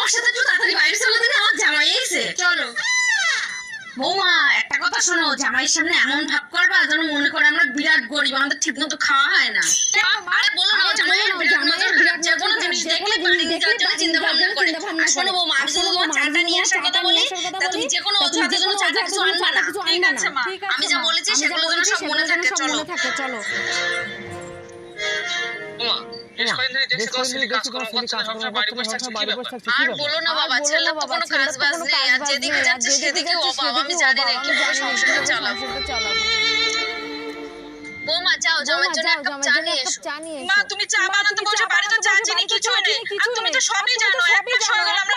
আমার সাথে একটু তাড়াতাড়ি বাইরে চলো দিন, আমার জামাই এসে। চলো বৌমা, একটা কথা শোনো, জামাইয়ের সামনে এমন ভাব করবা যেন মনে করে আমরা বিরাট গরিব, আমাদের ঠিক মতো খাওয়া হয় না। আরে বলো না, জামাইয়ের বিরাট যে কোনো জিনিস দেখলে চিন্তা ভাবনা করে। শোনো বৌমা, আমি যদি তোমার চাটা নিয়ে আসার কথা বলি, তা তুমি যে কোনো অজুহাতের জন্য চাটা কিছু আনবা না। ঠিক আছে মা, আমি যা বলেছি সেগুলো যেন সব মনে থাকে। চলো চলো। আর বলো না বাবা, ছেলের তো কোনো কাজ বাজ নেই, আর যেদিকে যাচ্ছে সেদিকে অভাব। আমি জানি না কিভাবে সংসারটা চালাবো। বৌমা যাও, জামাইয়ের জন্য এক কাপ চা নিয়ে এসো। মা তুমি চা বানাতে বলছো, বাড়িতে চা চিনি কিছু নেই, আর তুমি তো সবই জানো। এক মাস হয়ে গেল আমরা